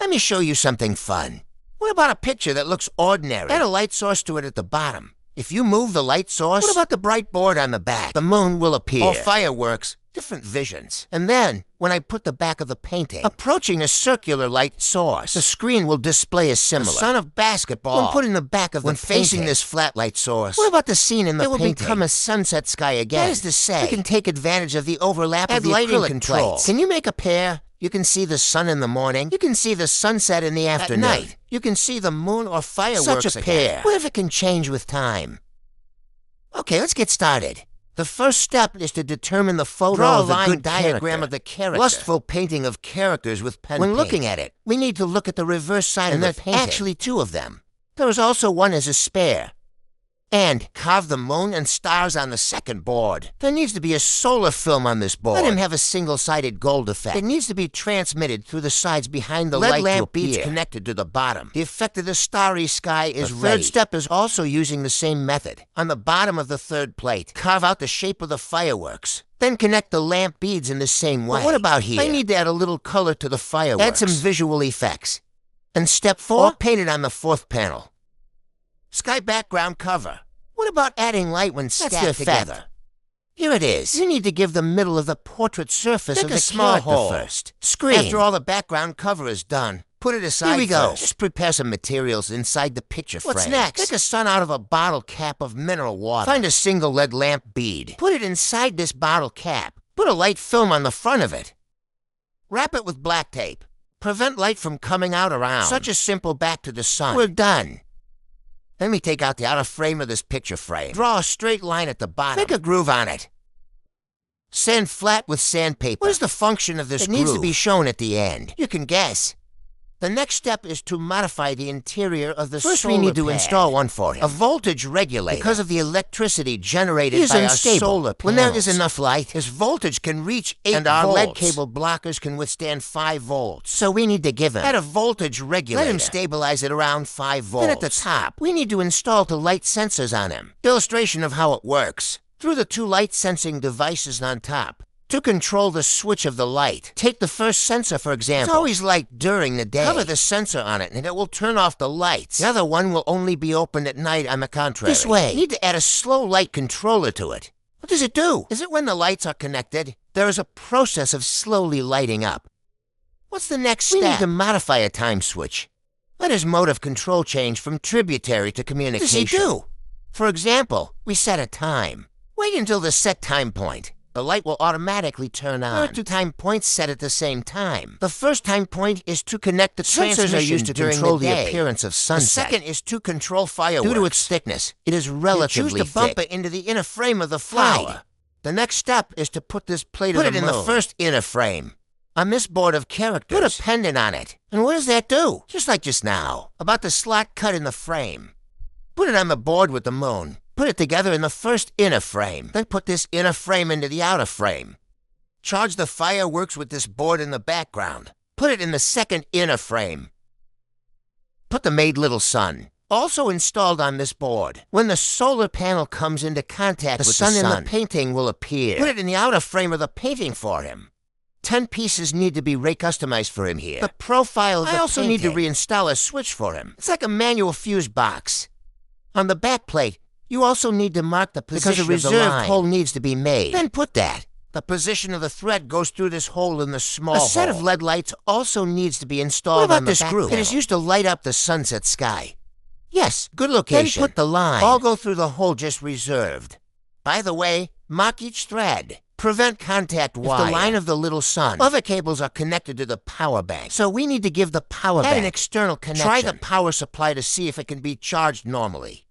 Let me show you something fun. What about a picture that looks ordinary? Add a light source to it at the bottom. If you move the light source, what about the bright board on the back? The moon will appear. Or fireworks, different visions. And then, when I put the back of the painting approaching a circular light source, the screen will display a similar. The sun of basketball. When put in the back of the painting, facing this flat light source. What about the scene in the painting? It will become a sunset sky again. That is to say, you can take advantage of the overlap of the acrylic controls. Can you make a pair? You can see the sun in the morning. You can see the sunset in the afternoon. At night, you can see the moon or fireworks. Such a pair. What if it can change with time? Okay, let's get started. The first step is to determine the photo of the good diagram of the character. Lustful painting of characters with pen paint. When looking at it, we need to look at the reverse side of the painting. And there's actually two of them. There is also one as a spare. And carve the moon and stars on the second board. There needs to be a solar film on this board. Let him have a single-sided gold effect. It needs to be transmitted through the sides behind the LED lamp beads connected to the bottom. The effect of the starry sky is ready. The third step is also using the same method. On the bottom of the third plate, carve out the shape of the fireworks. Then connect the lamp beads in the same way. But what about here? I need to add a little color to the fireworks. Add some visual effects. And step 4, paint it on the fourth panel. Sky background cover. What about adding light when stacked together? Here it is. You need to give the middle of the portrait surface of the small hole first. Screen. After all the background cover is done, put it aside. Here we go. Just prepare some materials inside the picture frame. What's next? Make a sun out of a bottle cap of mineral water. Find a single lead lamp bead. Put it inside this bottle cap. Put a light film on the front of it. Wrap it with black tape. Prevent light from coming out around. Such a simple back to the sun. We're done. Let me take out the outer frame of this picture frame. Draw a straight line at the bottom. Make a groove on it. Sand flat with sandpaper. What is the function of this groove? It needs to be shown at the end. You can guess. The next step is to modify the interior of the solar pad. First, we need to install one for him. A voltage regulator. Because of the electricity generated by our solar panels. When there is enough light, his voltage can reach 8 volts. And our LED cable blockers can withstand 5 volts. So we need to give him a voltage regulator. Let him stabilize it around 5 volts. Then at the top, we need to install the light sensors on him. Illustration of how it works. Through the 2 light-sensing devices on top. To control the switch of the light, take the first sensor, for example. It's always light during the day. Cover the sensor on it, and it will turn off the lights. The other one will only be opened at night on the contrary. This way. You need to add a slow light controller to it. What does it do? Is it when the lights are connected, there is a process of slowly lighting up. What's the next step? We need to modify a time switch. Let his mode of control change from tributary to communication. What does he do? For example, we set a time. Wait until the set time point. The light will automatically turn on. There are 2 time points set at the same time. The first time point is to connect the sensors are used to control the appearance of sunset. The second is to control fireworks. Due to its thickness, it is relatively thick. Choose to bump it into the inner frame of the flower. The next step is to put this plate of the moon in the first inner frame. On this board of characters, put a pendant on it. And what does that do? Just like just now, about the slot cut in the frame. Put it on the board with the moon. Put it together in the first inner frame. Then put this inner frame into the outer frame. Charge the fireworks with this board in the background. Put it in the second inner frame. Put the made little sun, also installed on this board. When the solar panel comes into contact with the sun in the painting will appear. Put it in the outer frame of the painting for him. 10 pieces need to be re-customized for him here. The profile of the painting. I also need to reinstall a switch for him. It's like a manual fuse box. On the back plate, you also need to mark the position of the line. Because a reserve hole needs to be made. Then put that. The position of the thread goes through this hole in the small hole. A set of LED lights also needs to be installed on the back panel. It is used to light up the sunset sky. Yes, good location. Then put the line. All go through the hole just reserved. By the way, mark each thread. Prevent contact wire. If the line of the little sun. Other cables are connected to the power bank. So we need to give the power bank an external connection. Try the power supply to see if it can be charged normally.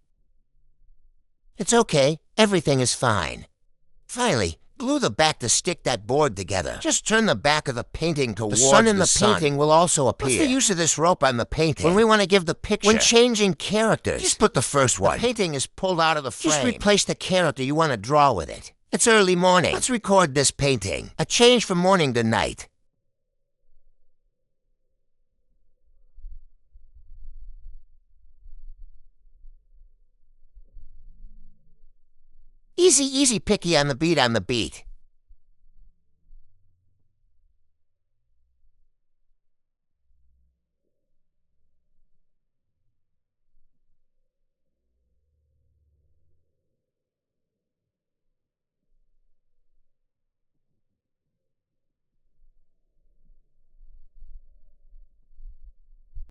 It's okay. Everything is fine. Finally, glue the back to stick that board together. Just turn the back of the painting towards the sun. The sun in the painting will also appear. What's the use of this rope on the painting? When we want to give the picture. When changing characters. Just put the first one. The painting is pulled out of the frame. Just replace the character you want to draw with it. It's early morning. Let's record this painting. A change from morning to night. Easy, easy, picky on the beat.